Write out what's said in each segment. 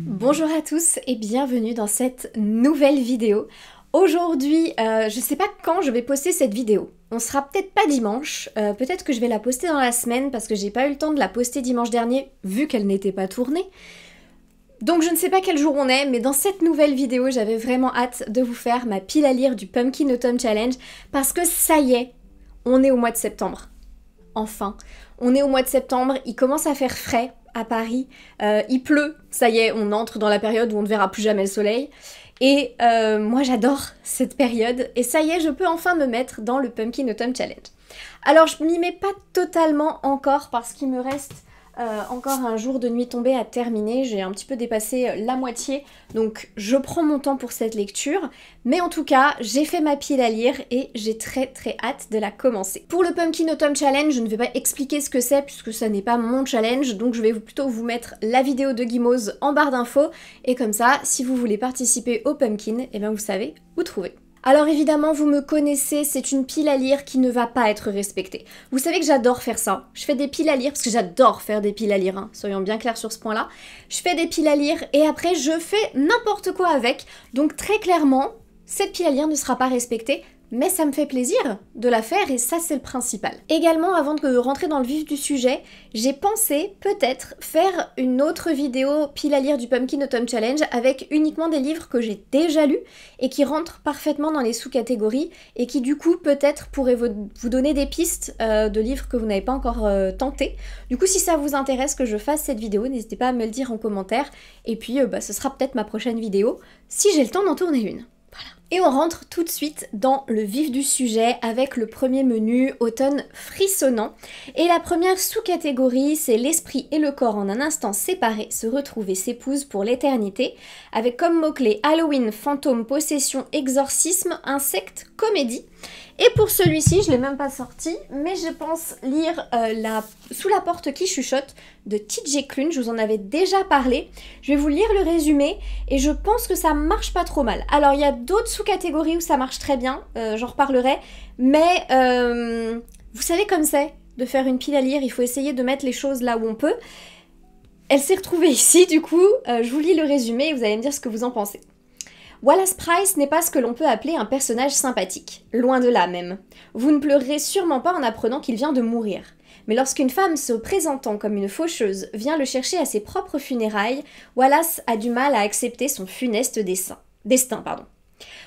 Bonjour à tous et bienvenue dans cette nouvelle vidéo. Aujourd'hui, je sais pas quand je vais poster cette vidéo. On sera peut-être pas dimanche, peut-être que je vais la poster dans la semaine parce que j'ai pas eu le temps de la poster dimanche dernier vu qu'elle n'était pas tournée. Donc je ne sais pas quel jour on est, mais dans cette nouvelle vidéo, j'avais vraiment hâte de vous faire ma pile à lire du Pumpkin Autumn Challenge parce que ça y est, on est au mois de septembre. Enfin, on est au mois de septembre, il commence à faire frais à Paris, il pleut, ça y est, on entre dans la période où on ne verra plus jamais le soleil. Et moi j'adore cette période, et ça y est, je peux enfin me mettre dans le Pumpkin Autumn Challenge. Alors je m'y mets pas totalement encore parce qu'il me reste encore un jour de nuit tombée à terminer, j'ai un petit peu dépassé la moitié, donc je prends mon temps pour cette lecture, mais en tout cas, j'ai fait ma pile à lire et j'ai très hâte de la commencer. Pour le Pumpkin Autumn Challenge, je ne vais pas expliquer ce que c'est puisque ça n'est pas mon challenge, donc je vais plutôt vous mettre la vidéo de Guimauve en barre d'infos, et comme ça, si vous voulez participer au Pumpkin, eh bien vous savez où trouver. Alors évidemment, vous me connaissez, c'est une pile à lire qui ne va pas être respectée. Vous savez que j'adore faire ça. Je fais des piles à lire, parce que j'adore faire des piles à lire, hein, soyons bien clairs sur ce point-là. Je fais des piles à lire et après je fais n'importe quoi avec. Donc très clairement, cette pile à lire ne sera pas respectée, mais ça me fait plaisir de la faire et ça c'est le principal. Également, avant de rentrer dans le vif du sujet, j'ai pensé peut-être faire une autre vidéo pile à lire du Pumpkin Autumn Challenge avec uniquement des livres que j'ai déjà lus et qui rentrent parfaitement dans les sous-catégories et qui du coup peut-être pourraient vous donner des pistes de livres que vous n'avez pas encore tentés. Du coup, si ça vous intéresse que je fasse cette vidéo, n'hésitez pas à me le dire en commentaire et puis ce sera peut-être ma prochaine vidéo si j'ai le temps d'en tourner une. Voilà. Et on rentre tout de suite dans le vif du sujet avec le premier menu automne frissonnant. Et la première sous-catégorie, c'est l'esprit et le corps en un instant séparés se retrouvent et s'épousent pour l'éternité, avec comme mots-clés Halloween, fantôme, possession, exorcisme, insecte, comédie. Et pour celui-ci, je ne l'ai même pas sorti, mais je pense lire Sous la porte qui chuchote de TJ Klune, je vous en avais déjà parlé. Je vais vous lire le résumé et je pense que ça marche pas trop mal. Alors il y a d'autres sous-catégories où ça marche très bien, j'en reparlerai, mais vous savez comme c'est de faire une pile à lire, il faut essayer de mettre les choses là où on peut. Elle s'est retrouvée ici, du coup, je vous lis le résumé et vous allez me dire ce que vous en pensez. Wallace Price n'est pas ce que l'on peut appeler un personnage sympathique, loin de là même. Vous ne pleurerez sûrement pas en apprenant qu'il vient de mourir. Mais lorsqu'une femme se présentant comme une faucheuse vient le chercher à ses propres funérailles, Wallace a du mal à accepter son funeste destin.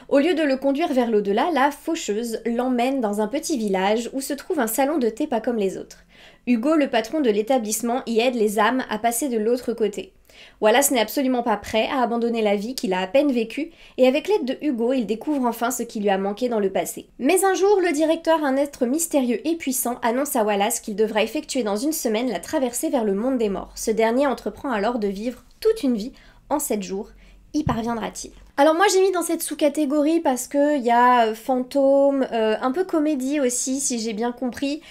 Au lieu de le conduire vers l'au-delà, la faucheuse l'emmène dans un petit village où se trouve un salon de thé pas comme les autres. Hugo, le patron de l'établissement, y aide les âmes à passer de l'autre côté. Wallace n'est absolument pas prêt à abandonner la vie qu'il a à peine vécue, et avec l'aide de Hugo, il découvre enfin ce qui lui a manqué dans le passé. Mais un jour, le directeur, un être mystérieux et puissant, annonce à Wallace qu'il devra effectuer dans une semaine la traversée vers le monde des morts. Ce dernier entreprend alors de vivre toute une vie en 7 jours. Y parviendra-t-il ? Alors moi j'ai mis dans cette sous-catégorie parce qu'il y a fantôme, un peu comédie aussi si j'ai bien compris.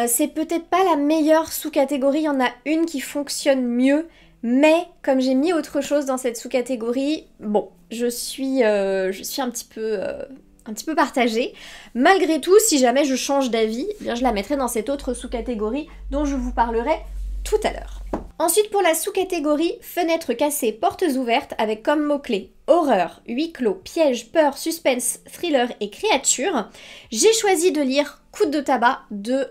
C'est peut-être pas la meilleure sous-catégorie, il y en a une qui fonctionne mieux, mais comme j'ai mis autre chose dans cette sous-catégorie, bon, je suis un petit peu partagée. Malgré tout, si jamais je change d'avis, eh bien je la mettrai dans cette autre sous-catégorie dont je vous parlerai tout à l'heure. Ensuite, pour la sous-catégorie fenêtres cassées, portes ouvertes, avec comme mots-clés horreur, huis clos, piège, peur, suspense, thriller et créature, j'ai choisi de lire Coude de tabac de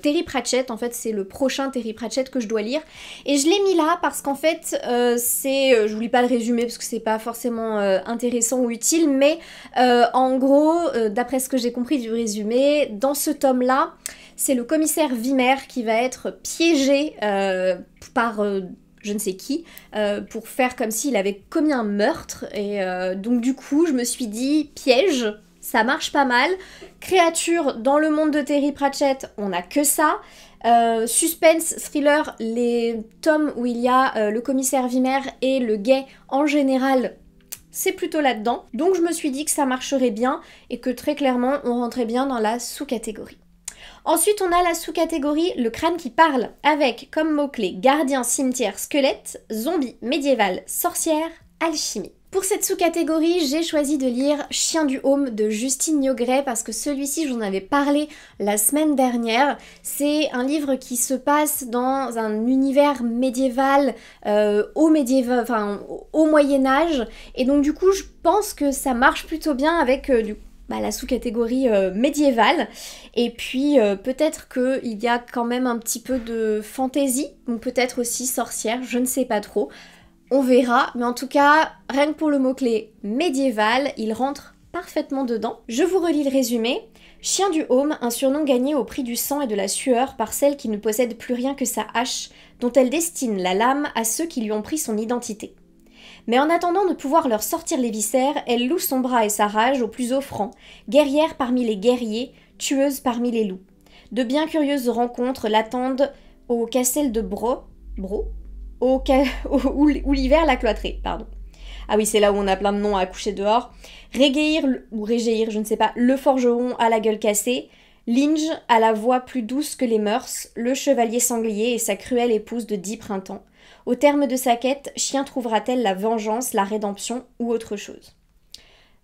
Terry Pratchett. En fait, c'est le prochain Terry Pratchett que je dois lire. Et je l'ai mis là parce qu'en fait, je vous lis pas le résumé parce que c'est pas forcément intéressant ou utile, mais en gros, d'après ce que j'ai compris du résumé, dans ce tome-là, c'est le commissaire Vimer qui va être piégé par je ne sais qui, pour faire comme s'il avait commis un meurtre. Et donc du coup, je me suis dit, piège, ça marche pas mal. Créature, dans le monde de Terry Pratchett, on n'a que ça. Suspense, thriller, les tomes où il y a le commissaire Vimer et le gay en général, c'est plutôt là-dedans. Donc je me suis dit que ça marcherait bien et que très clairement, on rentrait bien dans la sous-catégorie. Ensuite, on a la sous-catégorie le crâne qui parle, avec comme mots-clés gardien, cimetière, squelette, zombie, médiéval, sorcière, alchimie. Pour cette sous-catégorie, j'ai choisi de lire Chien du Home de Justine Niogret parce que celui-ci, j'en avais parlé la semaine dernière. C'est un livre qui se passe dans un univers médiéval, au Moyen-Âge. Et donc du coup, je pense que ça marche plutôt bien avec la sous-catégorie médiévale. Et puis peut-être qu'il y a quand même un petit peu de fantaisie, ou peut-être aussi sorcière, je ne sais pas trop. On verra, mais en tout cas, rien que pour le mot-clé médiéval, il rentre parfaitement dedans. Je vous relis le résumé. Chien du Home, un surnom gagné au prix du sang et de la sueur par celle qui ne possède plus rien que sa hache, dont elle destine la lame à ceux qui lui ont pris son identité. Mais en attendant de pouvoir leur sortir les viscères, elle loue son bras et sa rage au plus offrant, guerrière parmi les guerriers, tueuse parmi les loups. De bien curieuses rencontres l'attendent au castel de Bro où l'hiver l'a cloîtré, pardon. Ah oui, c'est là où on a plein de noms à coucher dehors. Régéir, je ne sais pas, le forgeron à la gueule cassée, Linge à la voix plus douce que les mœurs, le chevalier sanglier et sa cruelle épouse de 10 printemps. Au terme de sa quête, Chien trouvera-t-elle la vengeance, la rédemption ou autre chose?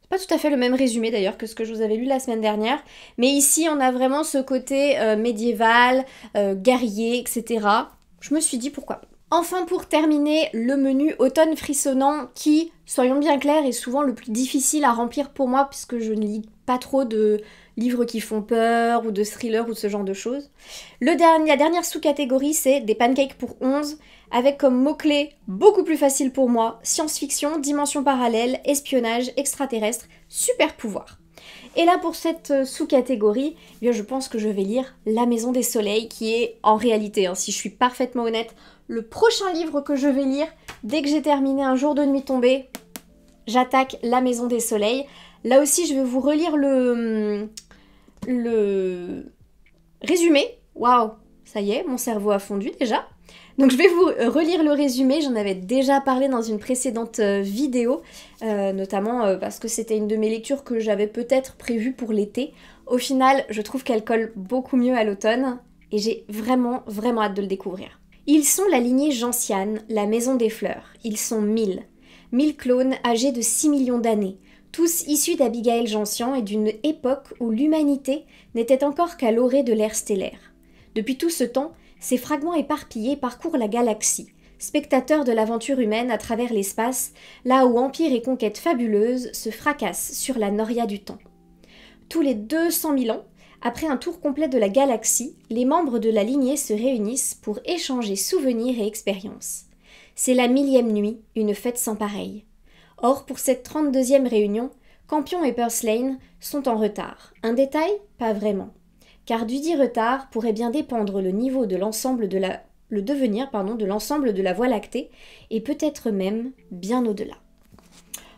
C'est pas tout à fait le même résumé d'ailleurs que ce que je vous avais lu la semaine dernière, mais ici on a vraiment ce côté médiéval, guerrier, etc. Je me suis dit pourquoi pas. Enfin, pour terminer, le menu automne frissonnant qui, soyons bien clairs, est souvent le plus difficile à remplir pour moi puisque je ne lis pas trop de livres qui font peur ou de thrillers ou de ce genre de choses. La dernière sous-catégorie, c'est des pancakes pour 11 avec comme mots-clés beaucoup plus facile pour moi, science-fiction, dimension parallèle, espionnage, extraterrestre, super pouvoir. Et là, pour cette sous-catégorie, eh bien, je pense que je vais lire La Maison des Soleils, qui est en réalité, si je suis parfaitement honnête, le prochain livre que je vais lire dès que j'ai terminé Un jour de nuit tombée. J'attaque La Maison des Soleils. Là aussi, je vais vous relire le résumé. Waouh, ça y est, mon cerveau a fondu déjà. Donc je vais vous relire le résumé, j'en avais déjà parlé dans une précédente vidéo, notamment parce que c'était une de mes lectures que j'avais peut-être prévue pour l'été. Au final, je trouve qu'elle colle beaucoup mieux à l'automne et j'ai vraiment hâte de le découvrir. Ils sont la lignée gentiane, la maison des fleurs. Ils sont 1000. 1000 clones âgés de 6 millions d'années, tous issus d'Abigail Gentian et d'une époque où l'humanité n'était encore qu'à l'orée de l'ère stellaire. Depuis tout ce temps, ces fragments éparpillés parcourent la galaxie, spectateurs de l'aventure humaine à travers l'espace, là où empire et conquête fabuleuse se fracassent sur la noria du temps. Tous les 200 000 ans, après un tour complet de la galaxie, les membres de la lignée se réunissent pour échanger souvenirs et expériences. C'est la 1000e nuit, une fête sans pareille. Or, pour cette 32e réunion, Campion et Purslane sont en retard. Un détail? Pas vraiment. Car du dit retard pourrait bien dépendre le niveau de l'ensemble de le devenir de l'ensemble de la Voie lactée, et peut-être même bien au-delà.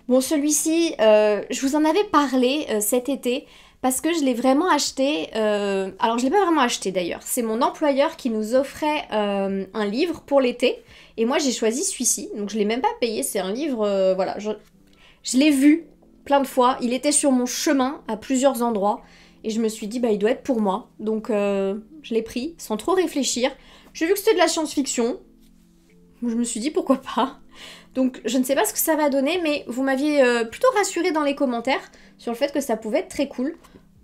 Bon, celui-ci, je vous en avais parlé cet été, parce que je l'ai vraiment acheté, alors je l'ai pas vraiment acheté d'ailleurs, c'est mon employeur qui nous offrait un livre pour l'été, et moi j'ai choisi celui-ci, donc je l'ai même pas payé, c'est un livre, voilà, je l'ai vu plein de fois, il était sur mon chemin à plusieurs endroits, et je me suis dit, il doit être pour moi. Donc je l'ai pris sans trop réfléchir. J'ai vu que c'était de la science-fiction. Je me suis dit, pourquoi pas. Donc je ne sais pas ce que ça va donner, mais vous m'aviez plutôt rassuré dans les commentaires sur le fait que ça pouvait être très cool.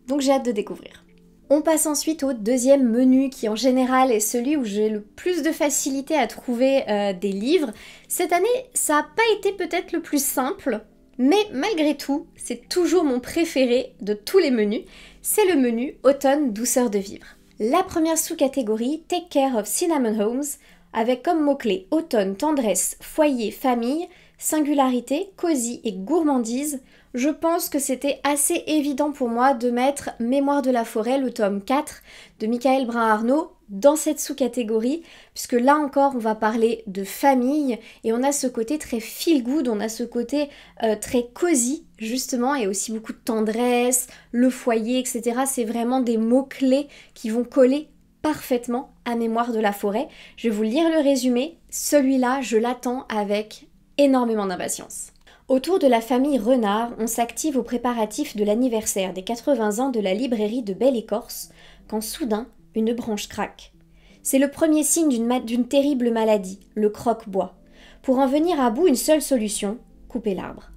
Donc j'ai hâte de découvrir. On passe ensuite au deuxième menu qui en général est celui où j'ai le plus de facilité à trouver des livres. Cette année, ça n'a pas été peut-être le plus simple, mais malgré tout, c'est toujours mon préféré de tous les menus. C'est le menu Automne, douceur de vivre. La première sous-catégorie, Take Care of Cinnamon Homes, avec comme mots-clés automne, tendresse, foyer, famille, singularité, cosy et gourmandise. Je pense que c'était assez évident pour moi de mettre Mémoire de la forêt, le tome 4 de Michael Brun-Arnaud, dans cette sous-catégorie, puisque là encore on va parler de famille et on a ce côté très feel good, on a ce côté très cosy justement et aussi beaucoup de tendresse, le foyer, etc. C'est vraiment des mots-clés qui vont coller parfaitement à Mémoire de la forêt. Je vais vous lire le résumé, celui-là je l'attends avec énormément d'impatience. Autour de la famille Renard, on s'active aux préparatifs de l'anniversaire des 80 ans de la librairie de Belle Écorce, quand soudain, une branche craque. C'est le premier signe d'une terrible maladie, le croque-bois. Pour en venir à bout, une seule solution, couper l'arbre.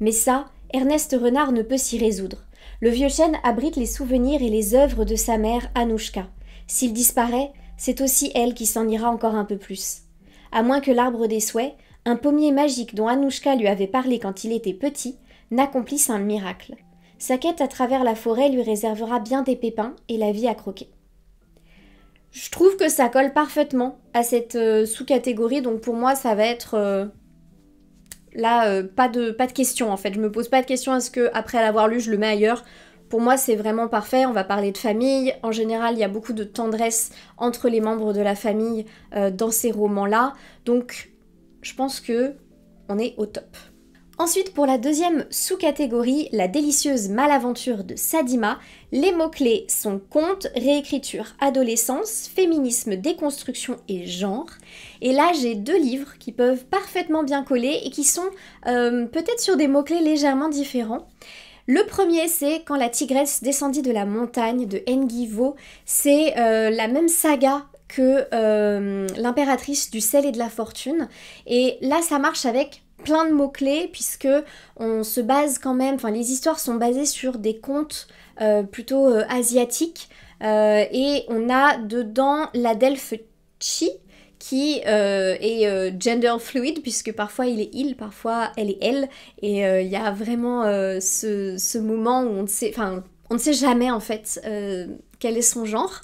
Mais ça, Ernest Renard ne peut s'y résoudre. Le vieux chêne abrite les souvenirs et les œuvres de sa mère, Anouchka. S'il disparaît, c'est aussi elle qui s'en ira encore un peu plus. À moins que l'arbre des souhaits, un pommier magique dont Anouchka lui avait parlé quand il était petit, n'accomplisse un miracle. Sa quête à travers la forêt lui réservera bien des pépins et la vie à croquer. Je trouve que ça colle parfaitement à cette sous-catégorie, donc pour moi ça va être... pas de question en fait. Je me pose pas de question à ce que après l'avoir lu je le mets ailleurs. Pour moi c'est vraiment parfait, on va parler de famille. En général il y a beaucoup de tendresse entre les membres de la famille dans ces romans-là. Donc je pense que on est au top. Ensuite, pour la deuxième sous-catégorie, la délicieuse malaventure de Sadima, les mots-clés sont conte, réécriture, adolescence, féminisme, déconstruction et genre. Et là, j'ai 2 livres qui peuvent parfaitement bien coller et qui sont peut-être sur des mots-clés légèrement différents. Le premier, c'est Quand la tigresse descendit de la montagne de Engi Vo. C'est la même saga que l'impératrice du sel et de la fortune. Et là, ça marche avec plein de mots-clés puisque on se base quand même, enfin les histoires sont basées sur des contes plutôt asiatiques et on a dedans la Delphe Chi qui est gender fluid puisque parfois il est il, parfois elle est elle et il y a vraiment ce moment où on ne sait jamais en fait quel est son genre.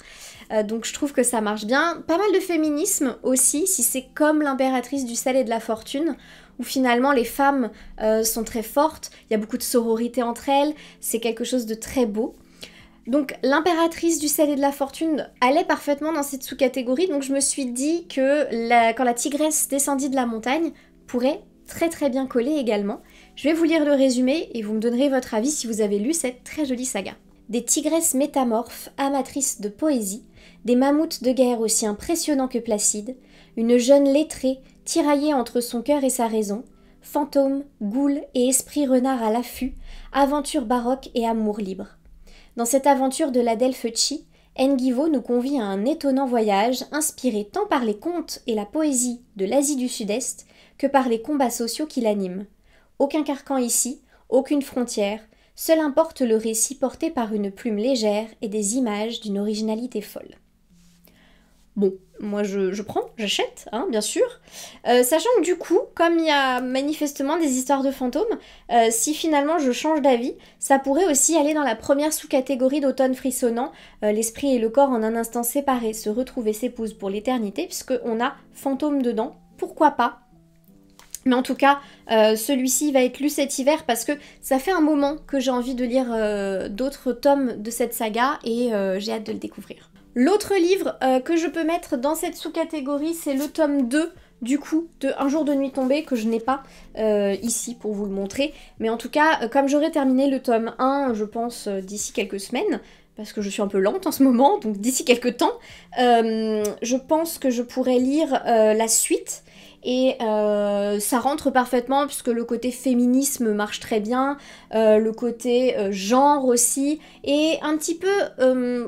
Donc je trouve que ça marche bien. Pas mal de féminisme aussi, si c'est comme l'impératrice du sel et de la fortune, où finalement les femmes sont très fortes, il y a beaucoup de sororité entre elles, c'est quelque chose de très beau. Donc l'impératrice du sel et de la fortune allait parfaitement dans cette sous-catégorie, donc je me suis dit que quand la tigresse descendit de la montagne pourrait très très bien coller également. Je vais vous lire le résumé et vous me donnerez votre avis si vous avez lu cette très jolie saga. Des tigresses métamorphes, amatrices de poésie, des mammouths de guerre aussi impressionnants que placides, une jeune lettrée tiraillée entre son cœur et sa raison, fantômes, ghouls et esprits renards à l'affût, aventure baroque et amour libre. Dans cette aventure de la Delphe Chi, Engi Vo nous convie à un étonnant voyage inspiré tant par les contes et la poésie de l'Asie du Sud-Est que par les combats sociaux qui l'animent. Aucun carcan ici, aucune frontière, seul importe le récit porté par une plume légère et des images d'une originalité folle. Bon, moi je prends, j'achète, hein, bien sûr. Sachant que du coup, comme il y a manifestement des histoires de fantômes, si finalement je change d'avis, ça pourrait aussi aller dans la première sous-catégorie d'automne frissonnant, l'esprit et le corps en un instant séparés se retrouvent et s'épousent pour l'éternité, puisqu'on a fantôme dedans, pourquoi pas. Mais en tout cas, celui-ci va être lu cet hiver parce que ça fait un moment que j'ai envie de lire d'autres tomes de cette saga et j'ai hâte de le découvrir. L'autre livre que je peux mettre dans cette sous-catégorie, c'est le tome 2 du coup de Un jour de nuit tombée que je n'ai pas ici pour vous le montrer. Mais en tout cas, comme j'aurai terminé le tome 1, je pense d'ici quelques semaines, parce que je suis un peu lente en ce moment, donc d'ici quelques temps, je pense que je pourrai lire la suite. Et ça rentre parfaitement puisque le côté féminisme marche très bien, le côté genre aussi, et un petit peu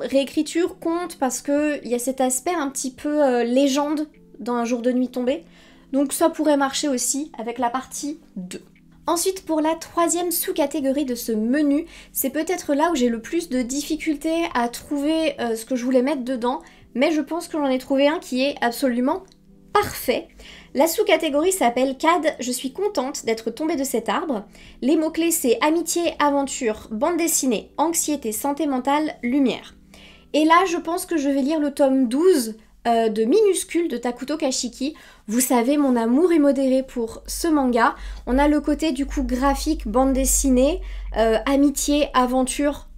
réécriture compte parce qu'il y a cet aspect un petit peu légende dans Un jour de nuit tombée, donc ça pourrait marcher aussi avec la partie 2. Ensuite, pour la troisième sous-catégorie de ce menu, c'est peut-être là où j'ai le plus de difficultés à trouver ce que je voulais mettre dedans, mais je pense que j'en ai trouvé un qui est absolument parfait. La sous-catégorie s'appelle CAD, je suis contente d'être tombée de cet arbre. Les mots-clés c'est amitié, aventure, bande dessinée, anxiété, santé mentale, lumière. Et là je pense que je vais lire le tome 12 de Minuscule de Takuto Kashiki. Vous savez mon amour immodéré pour ce manga. On a le côté du coup graphique, bande dessinée, amitié, aventure.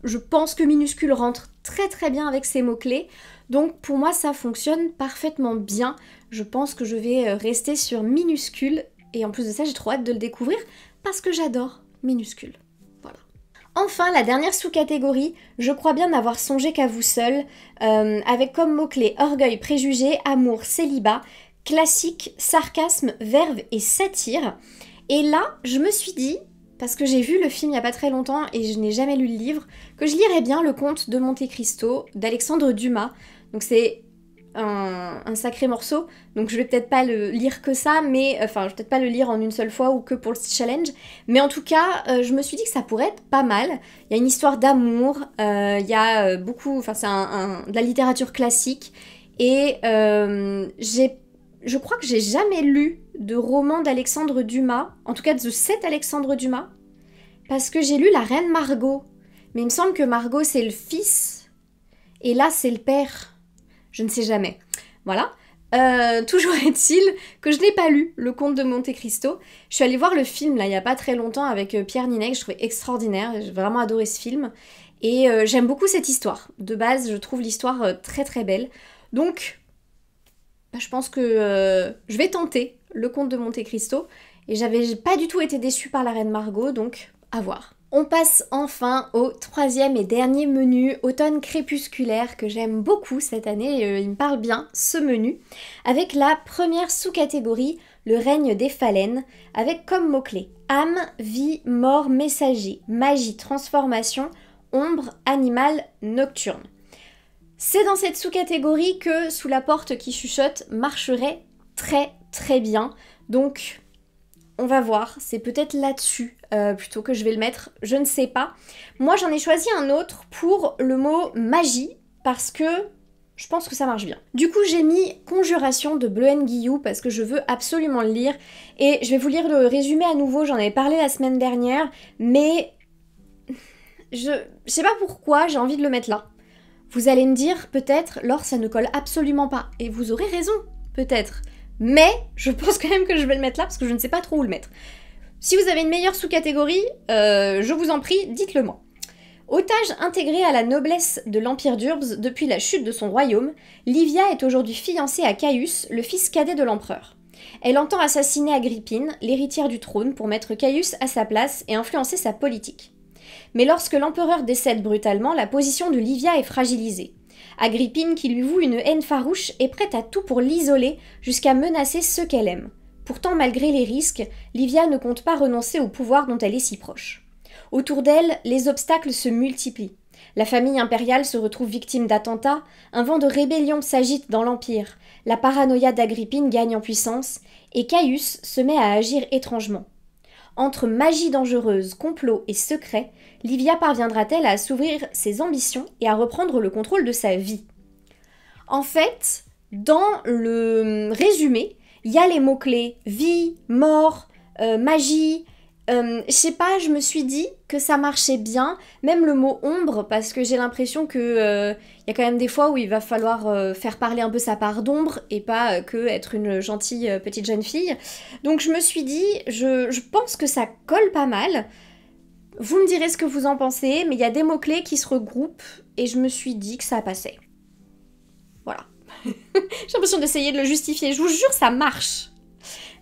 Je pense que Minuscule rentre très très bien avec ces mots-clés. Donc pour moi ça fonctionne parfaitement bien. Je pense que je vais rester sur Minuscule. Et en plus de ça j'ai trop hâte de le découvrir parce que j'adore Minuscule. Voilà. Enfin la dernière sous-catégorie, je crois bien n'avoir songé qu'à vous seul, avec comme mots-clés orgueil, préjugé, amour, célibat, classique, sarcasme, verve et satire. Et là je me suis dit, parce que j'ai vu le film il n'y a pas très longtemps et je n'ai jamais lu le livre, que je lirais bien le conte de Monte Cristo d'Alexandre Dumas. Donc c'est un sacré morceau, donc je vais peut-être pas le lire que ça, mais enfin je vais peut-être pas le lire en une seule fois ou que pour le challenge, mais en tout cas je me suis dit que ça pourrait être pas mal. Il y a une histoire d'amour, il y a beaucoup, enfin c'est de la littérature classique, et je crois que j'ai jamais lu de roman d'Alexandre Dumas, en tout cas de cet Alexandre Dumas, parce que j'ai lu La Reine Margot, mais il me semble que Margot c'est le fils, et là c'est le père. Je ne sais jamais. Voilà. Toujours est-il que je n'ai pas lu Le Comte de Monte-Cristo. Je suis allée voir le film là il n'y a pas très longtemps avec Pierre Ninet, que je trouvais extraordinaire. J'ai vraiment adoré ce film. Et j'aime beaucoup cette histoire. De base, je trouve l'histoire très très belle. Donc, bah, je pense que je vais tenter Le Comte de Monte-Cristo. Et j'avais pas du tout été déçue par La Reine Margot, donc à voir. On passe enfin au troisième et dernier menu, automne crépusculaire, que j'aime beaucoup cette année, il me parle bien, ce menu, avec la première sous-catégorie, le règne des phalènes, avec comme mots-clés âme, vie, mort, messager, magie, transformation, ombre, animal, nocturne. C'est dans cette sous-catégorie que Sous la porte qui chuchote marcherait très très bien, donc on va voir, c'est peut-être là-dessus plutôt que je vais le mettre, je ne sais pas. Moi j'en ai choisi un autre pour le mot magie, parce que je pense que ça marche bien. Du coup j'ai mis Conjuration de Bleuen Guillou, parce que je veux absolument le lire, et je vais vous lire le résumé à nouveau, j'en avais parlé la semaine dernière, mais je sais pas pourquoi j'ai envie de le mettre là. Vous allez me dire peut-être, Laure ça ne colle absolument pas, et vous aurez raison, peut-être. Mais je pense quand même que je vais le mettre là parce que je ne sais pas trop où le mettre. Si vous avez une meilleure sous-catégorie, je vous en prie, dites-le moi. Otage intégrée à la noblesse de l'Empire d'Urbs depuis la chute de son royaume, Livia est aujourd'hui fiancée à Caius, le fils cadet de l'empereur. Elle entend assassiner Agrippine, l'héritière du trône, pour mettre Caius à sa place et influencer sa politique. Mais lorsque l'empereur décède brutalement, la position de Livia est fragilisée. Agrippine, qui lui voue une haine farouche, est prête à tout pour l'isoler, jusqu'à menacer ceux qu'elle aime. Pourtant, malgré les risques, Livia ne compte pas renoncer au pouvoir dont elle est si proche. Autour d'elle, les obstacles se multiplient. La famille impériale se retrouve victime d'attentats, un vent de rébellion s'agite dans l'Empire, la paranoïa d'Agrippine gagne en puissance, et Caius se met à agir étrangement. Entre magie dangereuse, complot et secret, Livia parviendra-t-elle à assouvir ses ambitions et à reprendre le contrôle de sa vie? En fait, dans le résumé, il y a les mots-clés vie, mort, magie. Je sais pas, je me suis dit que ça marchait bien, même le mot ombre, parce que j'ai l'impression que y a quand même des fois où il va falloir faire parler un peu sa part d'ombre et pas que être une gentille petite jeune fille. Donc je me suis dit, je pense que ça colle pas mal. Vous me direz ce que vous en pensez, mais il y a des mots-clés qui se regroupent et je me suis dit que ça passait. Voilà. J'ai l'impression d'essayer de le justifier. Je vous jure, ça marche.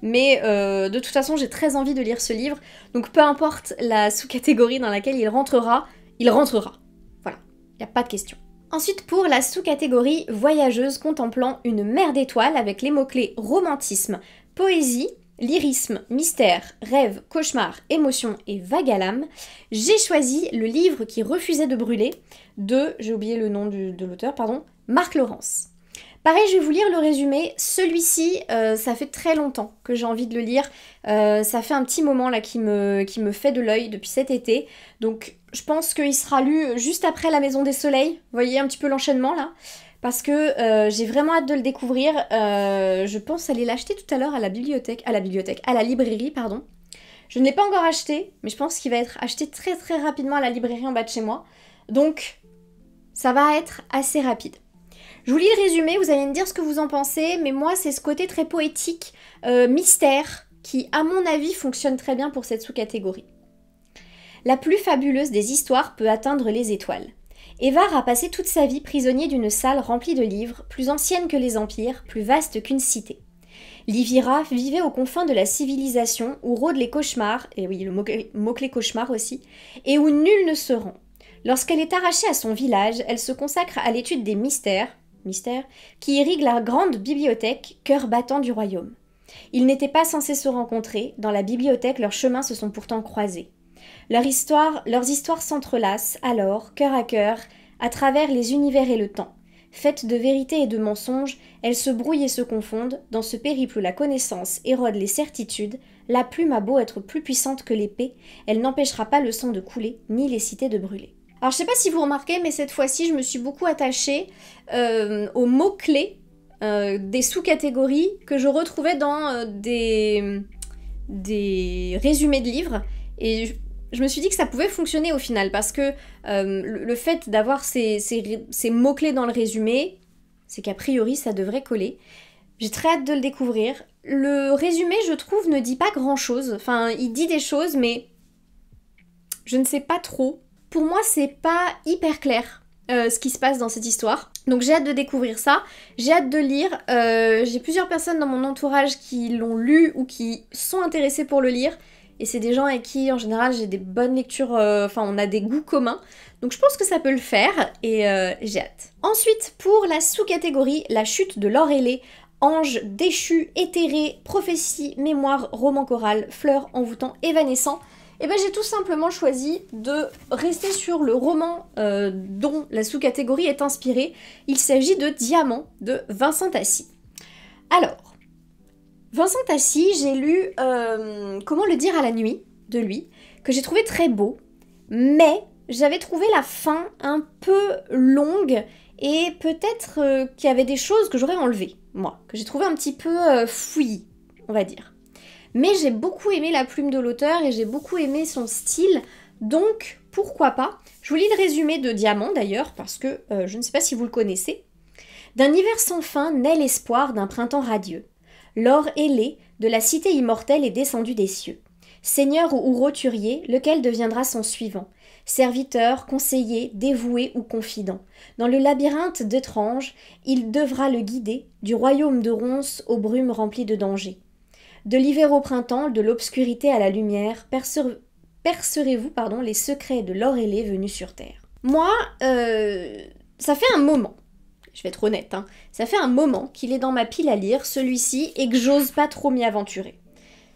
Mais de toute façon, j'ai très envie de lire ce livre. Donc peu importe la sous-catégorie dans laquelle il rentrera. Voilà, il n'y a pas de question. Ensuite, pour la sous-catégorie voyageuse contemplant une mer d'étoiles avec les mots-clés romantisme, poésie, lyrisme, mystère, rêve, cauchemar, émotion et vague à l'âme, j'ai choisi le livre qui refusait de brûler de, j'ai oublié le nom de l'auteur, pardon, Marc Laurence. Pareil, je vais vous lire le résumé. Celui-ci, ça fait très longtemps que j'ai envie de le lire. Ça fait un petit moment là qui me fait de l'œil depuis cet été. Donc je pense qu'il sera lu juste après La Maison des Soleils. Vous voyez un petit peu l'enchaînement là? Parce que j'ai vraiment hâte de le découvrir. Je pense aller l'acheter tout à l'heure à la librairie, pardon. Je ne l'ai pas encore acheté, mais je pense qu'il va être acheté très très rapidement à la librairie en bas de chez moi. Donc ça va être assez rapide. Je vous lis le résumé, vous allez me dire ce que vous en pensez, mais moi c'est ce côté très poétique, mystère, qui à mon avis fonctionne très bien pour cette sous-catégorie. La plus fabuleuse des histoires peut atteindre les étoiles. Évar a passé toute sa vie prisonnier d'une salle remplie de livres, plus ancienne que les empires, plus vaste qu'une cité. Livira vivait aux confins de la civilisation, où rôdent les cauchemars, et oui, le mot-clé cauchemar aussi, et où nul ne se rend. Lorsqu'elle est arrachée à son village, elle se consacre à l'étude des mystères, qui irriguent la grande bibliothèque, cœur battant du royaume. Ils n'étaient pas censés se rencontrer, dans la bibliothèque leurs chemins se sont pourtant croisés. Leurs histoires s'entrelacent alors, cœur, à travers les univers et le temps. Faites de vérité et de mensonges, elles se brouillent et se confondent, dans ce périple où la connaissance érode les certitudes, la plume a beau être plus puissante que l'épée, elle n'empêchera pas le sang de couler, ni les cités de brûler. Alors je sais pas si vous remarquez, mais cette fois-ci je me suis beaucoup attachée aux mots-clés des sous-catégories que je retrouvais dans des résumés de livres, et je me suis dit que ça pouvait fonctionner au final, parce que le fait d'avoir ces mots-clés dans le résumé, c'est qu'a priori ça devrait coller. J'ai très hâte de le découvrir. Le résumé, je trouve, ne dit pas grand-chose. Enfin, il dit des choses, mais je ne sais pas trop. Pour moi, c'est pas hyper clair ce qui se passe dans cette histoire. Donc j'ai hâte de découvrir ça. J'ai hâte de lire. J'ai plusieurs personnes dans mon entourage qui l'ont lu ou qui sont intéressées pour le lire. Et c'est des gens avec qui, en général, j'ai des bonnes lectures, on a des goûts communs. Donc je pense que ça peut le faire, et j'ai hâte. Ensuite, pour la sous-catégorie, la chute de Laure Ailé, ange déchu, éthéré, prophétie, mémoire, roman choral, fleurs, envoûtant, évanescent, et ben j'ai tout simplement choisi de rester sur le roman dont la sous-catégorie est inspirée. Il s'agit de Diamant, de Vincent Tassi. Alors, Vincent Tassi, j'ai lu Comment le dire à la nuit, de lui, que j'ai trouvé très beau, mais j'avais trouvé la fin un peu longue, et peut-être qu'il y avait des choses que j'aurais enlevées, moi, que j'ai trouvé un petit peu fouillis, on va dire. Mais j'ai beaucoup aimé la plume de l'auteur, et j'ai beaucoup aimé son style, donc pourquoi pas. Je vous lis le résumé de Diamant d'ailleurs, parce que je ne sais pas si vous le connaissez. D'un hiver sans fin naît l'espoir d'un printemps radieux. Laure Ailé, de la cité immortelle, est descendu des cieux. Seigneur ou roturier, lequel deviendra son suivant? Serviteur, conseiller, dévoué ou confident. Dans le labyrinthe d'étranges, il devra le guider, du royaume de ronces aux brumes remplies de dangers. De l'hiver au printemps, de l'obscurité à la lumière, percerez-vous les secrets de Laure Ailé venus sur terre. Moi, ça fait un moment, je vais être honnête, ça fait un moment qu'il est dans ma pile à lire, celui-ci, et que j'ose pas trop m'y aventurer.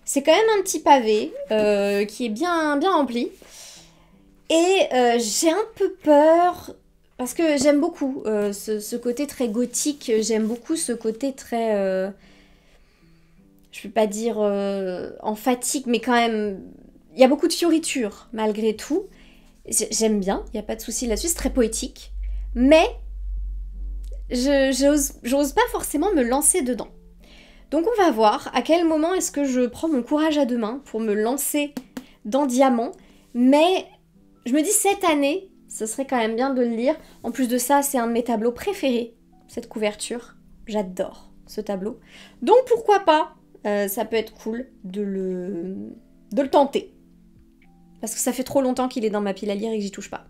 C'est quand même un petit pavé qui est bien rempli, et j'ai un peu peur, parce que j'aime beaucoup ce côté très gothique, j'aime beaucoup ce côté très, je ne vais pas dire emphatique, mais quand même, il y a beaucoup de fioritures malgré tout. J'aime bien, il n'y a pas de souci là-dessus, c'est très poétique, mais j'ose pas forcément me lancer dedans. Donc on va voir à quel moment est-ce que je prends mon courage à deux mains pour me lancer dans Diamant, mais je me dis cette année, ce serait quand même bien de le lire. En plus de ça, c'est un de mes tableaux préférés, cette couverture. J'adore ce tableau. Donc pourquoi pas, ça peut être cool de le tenter. Parce que ça fait trop longtemps qu'il est dans ma pile à lire et que j'y touche pas.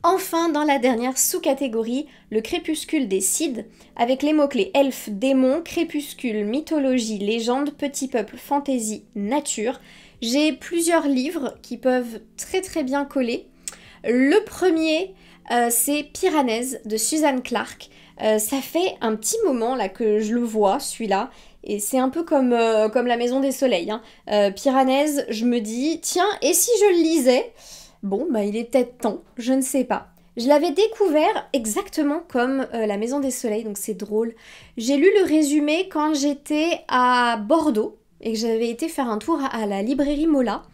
Enfin, dans la dernière sous-catégorie, le crépuscule des Cides, avec les mots-clés elfes, démons, crépuscule, mythologie, légende, petit peuple, fantaisie, nature. J'ai plusieurs livres qui peuvent très bien coller. Le premier, c'est Piranèse de Suzanne Clark. Ça fait un petit moment là que je le vois, celui-là, et c'est un peu comme la Maison des Soleils. Piranèse, je me dis, tiens, et si je le lisais? Bon, bah il est peut-être temps, je ne sais pas. Je l'avais découvert exactement comme la Maison des Soleils, donc c'est drôle. J'ai lu le résumé quand j'étais à Bordeaux et que j'avais été faire un tour à la librairie Mola.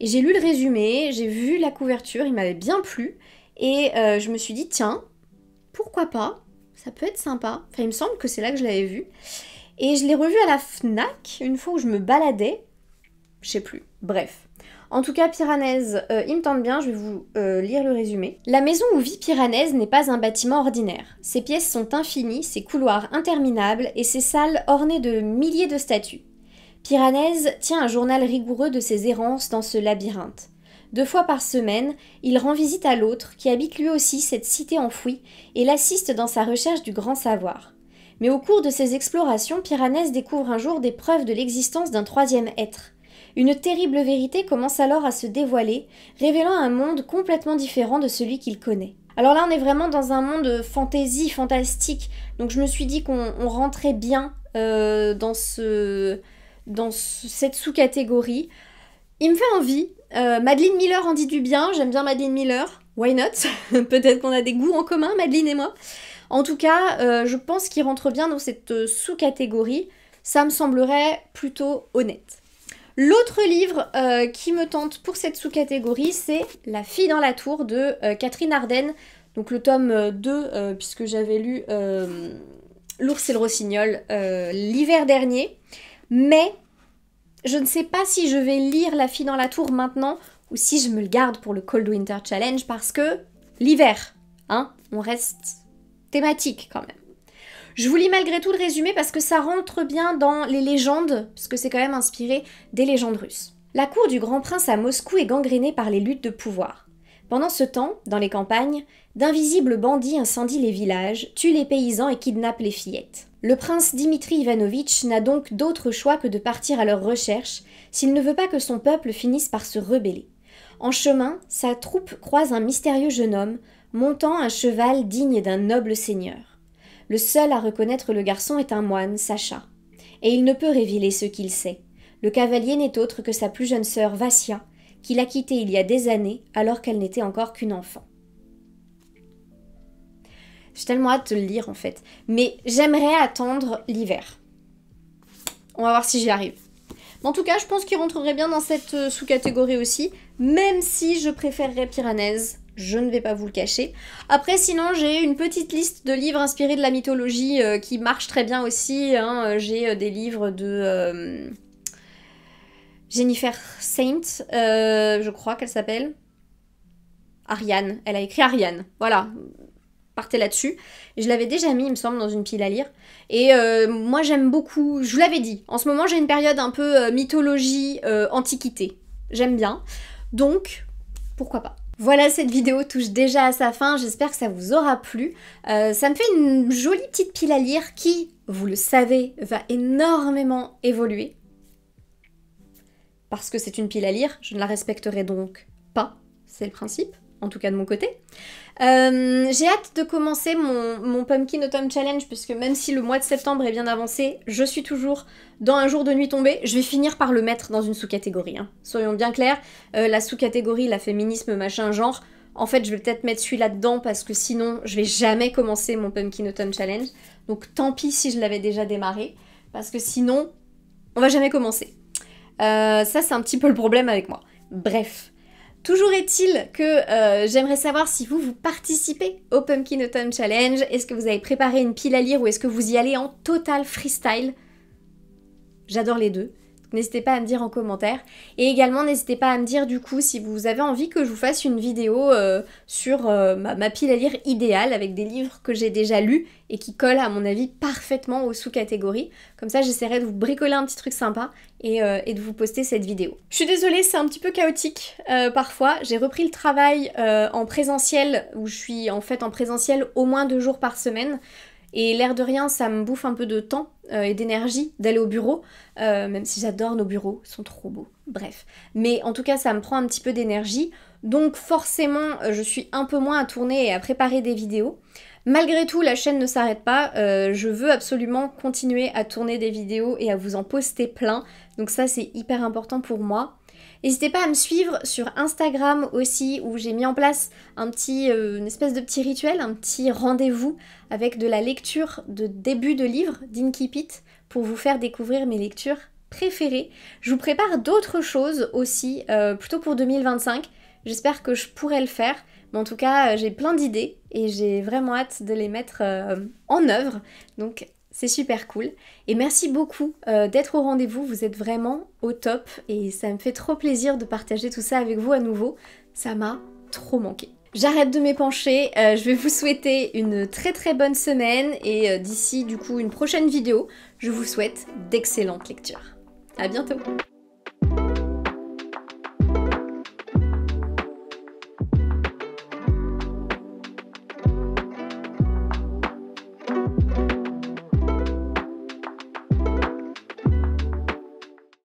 Et j'ai lu le résumé, j'ai vu la couverture, il m'avait bien plu. Et je me suis dit, tiens, pourquoi pas? Ça peut être sympa. Enfin, il me semble que c'est là que je l'avais vu. Et je l'ai revu à la Fnac, une fois où je me baladais. Je sais plus, bref. En tout cas, Piranèse, il me tente bien, je vais vous lire le résumé. La maison où vit Piranèse n'est pas un bâtiment ordinaire. Ses pièces sont infinies, ses couloirs interminables et ses salles ornées de milliers de statues. Piranèse tient un journal rigoureux de ses errances dans ce labyrinthe. 2 fois par semaine, il rend visite à l'autre, qui habite lui aussi cette cité enfouie, et l'assiste dans sa recherche du grand savoir. Mais au cours de ses explorations, Piranèse découvre un jour des preuves de l'existence d'un troisième être. Une terrible vérité commence alors à se dévoiler, révélant un monde complètement différent de celui qu'il connaît. Alors là, on est vraiment dans un monde fantasy, fantastique, donc je me suis dit qu'on rentrait bien dans cette sous-catégorie. Il me fait envie. Madeline Miller en dit du bien, j'aime bien Madeline Miller. Why not? Peut-être qu'on a des goûts en commun, Madeline et moi. En tout cas, je pense qu'il rentre bien dans cette sous-catégorie. Ça me semblerait plutôt honnête. L'autre livre qui me tente pour cette sous-catégorie, c'est La fille dans la tour de Catherine Arden. Donc le tome 2, puisque j'avais lu L'ours et le rossignol l'hiver dernier. Mais je ne sais pas si je vais lire La fille dans la tour maintenant ou si je me le garde pour le Cold Winter Challenge parce que l'hiver, hein, on reste thématique quand même. Je vous lis malgré tout le résumé parce que ça rentre bien dans les légendes, parce que c'est quand même inspiré des légendes russes. La cour du grand prince à Moscou est gangrénée par les luttes de pouvoir. Pendant ce temps, dans les campagnes, d'invisibles bandits incendient les villages, tuent les paysans et kidnappent les fillettes. Le prince Dimitri Ivanovitch n'a donc d'autre choix que de partir à leur recherche s'il ne veut pas que son peuple finisse par se rebeller. En chemin, sa troupe croise un mystérieux jeune homme, montant un cheval digne d'un noble seigneur. Le seul à reconnaître le garçon est un moine, Sacha. Et il ne peut révéler ce qu'il sait. Le cavalier n'est autre que sa plus jeune sœur, Vassia, qu'il a quittée il y a des années alors qu'elle n'était encore qu'une enfant. J'ai tellement hâte de le lire en fait. Mais j'aimerais attendre l'hiver. On va voir si j'y arrive. Mais en tout cas, je pense qu'il rentrerait bien dans cette sous-catégorie aussi, même si je préférerais Piranèse. Je ne vais pas vous le cacher. Après, sinon, j'ai une petite liste de livres inspirés de la mythologie qui marche très bien aussi. Hein. J'ai des livres de Jennifer Saint, je crois qu'elle s'appelle. Ariane. Elle a écrit Ariane. Voilà. Partez là-dessus. Je l'avais déjà mis, il me semble, dans une pile à lire. Et moi, j'aime beaucoup... Je vous l'avais dit. En ce moment, j'ai une période un peu mythologie, antiquité. J'aime bien. Donc, pourquoi pas. Voilà, cette vidéo touche déjà à sa fin, j'espère que ça vous aura plu. Ça me fait une jolie petite pile à lire qui, vous le savez, va énormément évoluer. Parce que c'est une pile à lire, je ne la respecterai donc pas, c'est le principe, en tout cas de mon côté. J'ai hâte de commencer mon Pumpkin Autumn Challenge, puisque même si le mois de septembre est bien avancé, je suis toujours dans un jour de nuit tombée. Je vais finir par le mettre dans une sous-catégorie, hein. Soyons bien clairs, la sous-catégorie, la féminisme, machin, genre, en fait je vais peut-être mettre celui-là dedans, parce que sinon je vais jamais commencer mon Pumpkin Autumn Challenge. Donc tant pis si je l'avais déjà démarré, parce que sinon, on va jamais commencer. Ça c'est un petit peu le problème avec moi. Bref. Toujours est-il que j'aimerais savoir si vous participez au Pumpkin Autumn Challenge. Est-ce que vous avez préparé une pile à lire ou est-ce que vous y allez en total freestyle? J'adore les deux. N'hésitez pas à me dire en commentaire. Et également, n'hésitez pas à me dire du coup si vous avez envie que je vous fasse une vidéo sur ma pile à lire idéale avec des livres que j'ai déjà lus et qui collent à mon avis parfaitement aux sous-catégories. Comme ça, j'essaierai de vous bricoler un petit truc sympa et de vous poster cette vidéo. Je suis désolée, c'est un petit peu chaotique parfois. J'ai repris le travail en présentiel, où je suis en fait en présentiel au moins 2 jours par semaine. Et l'air de rien, ça me bouffe un peu de temps et d'énergie d'aller au bureau, même si j'adore nos bureaux, ils sont trop beaux, bref. Mais en tout cas, ça me prend un petit peu d'énergie, donc forcément, je suis un peu moins à tourner et à préparer des vidéos. Malgré tout, la chaîne ne s'arrête pas, je veux absolument continuer à tourner des vidéos et à vous en poster plein, donc ça c'est hyper important pour moi. N'hésitez pas à me suivre sur Instagram aussi, où j'ai mis en place une espèce de petit rituel, un petit rendez-vous avec de la lecture de début de livre d'Inkipit pour vous faire découvrir mes lectures préférées. Je vous prépare d'autres choses aussi, plutôt pour 2025. J'espère que je pourrai le faire, mais en tout cas j'ai plein d'idées et j'ai vraiment hâte de les mettre en œuvre. Donc c'est super cool. Et merci beaucoup d'être au rendez-vous, vous êtes vraiment au top et ça me fait trop plaisir de partager tout ça avec vous à nouveau. Ça m'a trop manqué. J'arrête de m'épancher, je vais vous souhaiter une très très bonne semaine et d'ici du coup une prochaine vidéo, je vous souhaite d'excellentes lectures. À bientôt!